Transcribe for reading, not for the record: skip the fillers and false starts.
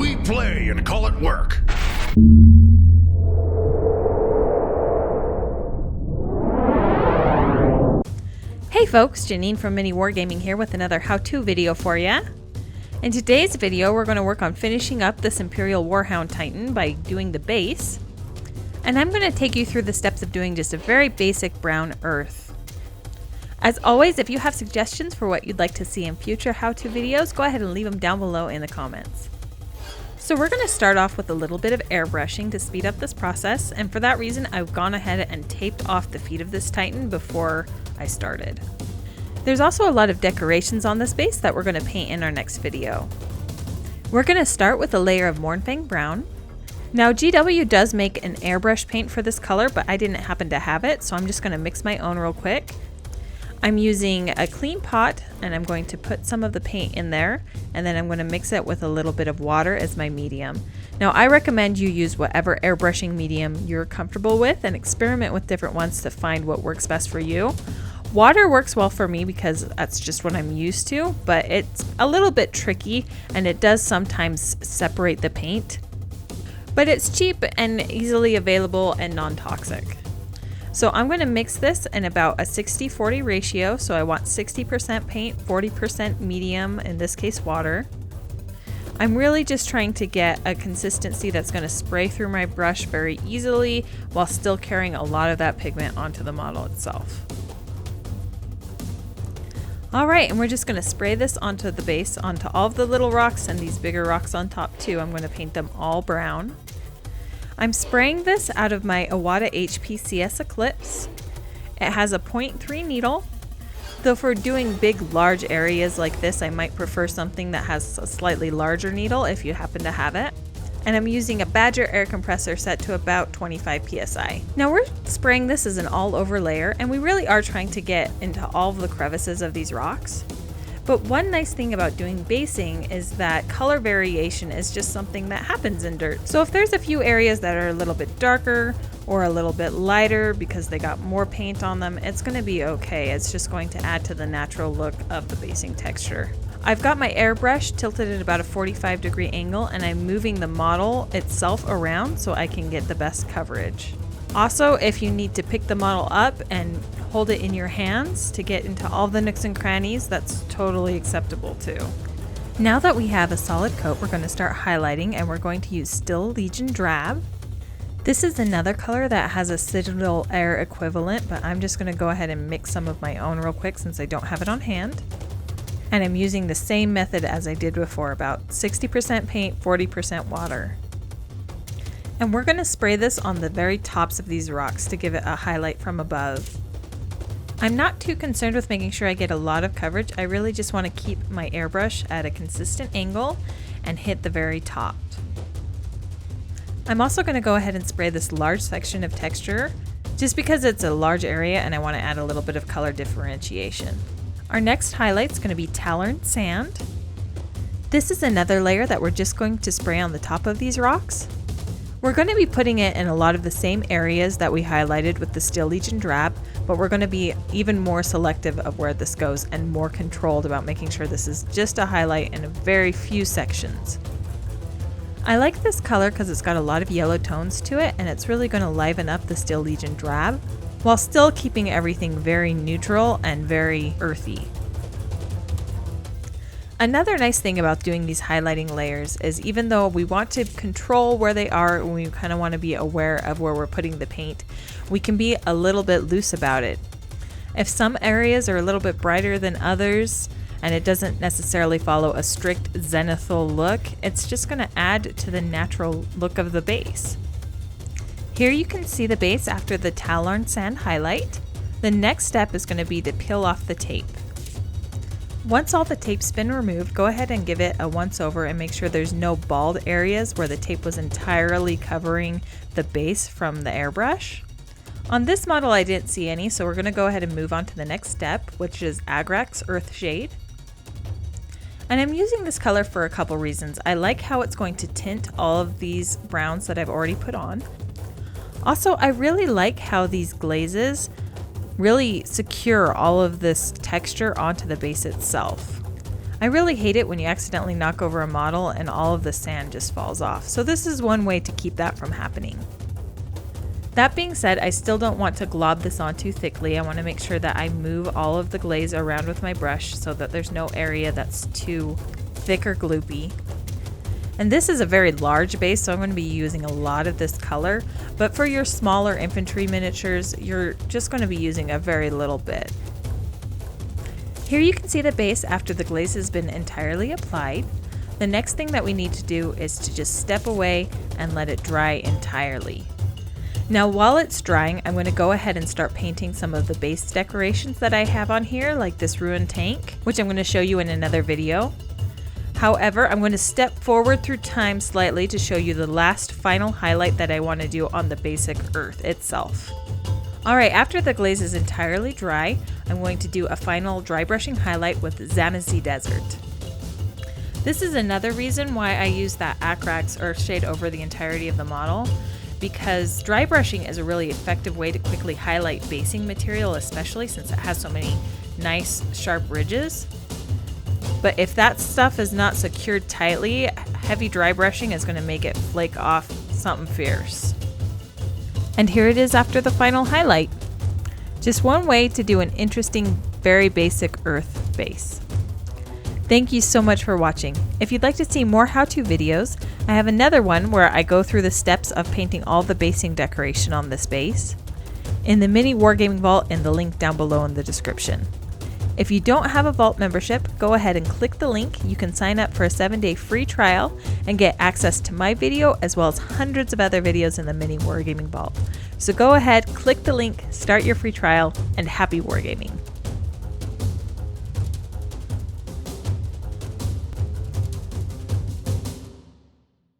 We play and call it work. Hey folks, Janene from MiniWarGaming here with another how-to video for you. In today's video, we're going to work on finishing up this Imperial Warhound Titan by doing the base. And I'm going to take you through the steps of doing just a very basic brown earth. As always, if you have suggestions for what you'd like to see in future how-to videos, go ahead and leave them down below in the comments. So we're going to start off with a little bit of airbrushing to speed up this process, and for that reason I've gone ahead and taped off the feet of this Titan before I started. There's also a lot of decorations on this base that we're going to paint in our next video. We're going to start with a layer of Mournfang Brown. Now GW does make an airbrush paint for this color, but I didn't happen to have it, so I'm just going to mix my own real quick. I'm using a clean pot and I'm going to put some of the paint in there, and then I'm going to mix it with a little bit of water as my medium. Now I recommend you use whatever airbrushing medium you're comfortable with and experiment with different ones to find what works best for you. Water works well for me because that's just what I'm used to, but it's a little bit tricky and it does sometimes separate the paint. But it's cheap and easily available and non-toxic. So I'm going to mix this in about a 60-40 ratio, so I want 60% paint, 40% medium, in this case water. I'm really just trying to get a consistency that's going to spray through my brush very easily while still carrying a lot of that pigment onto the model itself. Alright, and we're just going to spray this onto the base, onto all of the little rocks and these bigger rocks on top too. I'm going to paint them all brown. I'm spraying this out of my Iwata HPCS Eclipse. It has a 0.3 needle, though for doing big large areas like this I might prefer something that has a slightly larger needle if you happen to have it. And I'm using a Badger air compressor set to about 25 psi. Now we're spraying this as an all over layer, and we really are trying to get into all of the crevices of these rocks. But one nice thing about doing basing is that color variation is just something that happens in dirt. So if there's a few areas that are a little bit darker or a little bit lighter because they got more paint on them, it's going to be okay. It's just going to add to the natural look of the basing texture. I've got my airbrush tilted at about a 45-degree angle, and I'm moving the model itself around so I can get the best coverage. Also, if you need to pick the model up and hold it in your hands to get into all the nooks and crannies, that's totally acceptable too. Now that we have a solid coat, we're going to start highlighting, and we're going to use Still Legion Drab. This is another color that has a Citadel Air equivalent, but I'm just going to go ahead and mix some of my own real quick since I don't have it on hand. And I'm using the same method as I did before, about 60% paint, 40% water. And we're going to spray this on the very tops of these rocks to give it a highlight from above. I'm not too concerned with making sure I get a lot of coverage. I really just want to keep my airbrush at a consistent angle and hit the very top. I'm also going to go ahead and spray this large section of texture just because it's a large area and I want to add a little bit of color differentiation. Our next highlight is going to be Tallarn Sand. This is another layer that we're just going to spray on the top of these rocks. We're going to be putting it in a lot of the same areas that we highlighted with the Still Legion Drab, but we're going to be even more selective of where this goes and more controlled about making sure this is just a highlight in a very few sections. I like this color because it's got a lot of yellow tones to it, and it's really going to liven up the Still Legion Drab while still keeping everything very neutral and very earthy. Another nice thing about doing these highlighting layers is even though we want to control where they are and we kind of want to be aware of where we're putting the paint, we can be a little bit loose about it. If some areas are a little bit brighter than others and it doesn't necessarily follow a strict zenithal look, it's just going to add to the natural look of the base. Here you can see the base after the Tallarn Sand highlight. The next step is going to be to peel off the tape. Once all the tape's been removed, go ahead and give it a once over and make sure there's no bald areas where the tape was entirely covering the base from the airbrush. On this model I didn't see any, so we're going to go ahead and move on to the next step, which is Agrax Earth Shade. And I'm using this color for a couple reasons. I like how it's going to tint all of these browns that I've already put on. Also, I really like how these glazes really secure all of this texture onto the base itself. I really hate it when you accidentally knock over a model and all of the sand just falls off, so this is one way to keep that from happening. That being said, I still don't want to glob this on too thickly. I want to make sure that I move all of the glaze around with my brush so that there's no area that's too thick or gloopy. And this is a very large base, so I'm going to be using a lot of this color, but for your smaller infantry miniatures, you're just going to be using a very little bit. Here you can see the base after the glaze has been entirely applied. The next thing that we need to do is to just step away and let it dry entirely. Now while it's drying, I'm going to go ahead and start painting some of the base decorations that I have on here, like this ruined tank, which I'm going to show you in another video. However, I'm going to step forward through time slightly to show you the last final highlight that I want to do on the basic earth itself. Alright, after the glaze is entirely dry, I'm going to do a final dry brushing highlight with Janene Desert. This is another reason why I use that Acrax earth shade over the entirety of the model, because dry brushing is a really effective way to quickly highlight basing material, especially since it has so many nice sharp ridges. But if that stuff is not secured tightly, heavy dry brushing is going to make it flake off something fierce. And here it is after the final highlight. Just one way to do an interesting, very basic earth base. Thank you so much for watching. If you'd like to see more how-to videos, I have another one where I go through the steps of painting all the basing decoration on this base in the MiniWarGaming Vault in the link down below in the description. If you don't have a Vault membership, go ahead and click the link. You can sign up for a 7-day free trial and get access to my video as well as hundreds of other videos in the MiniWarGaming Vault. So go ahead, click the link, start your free trial, and happy wargaming!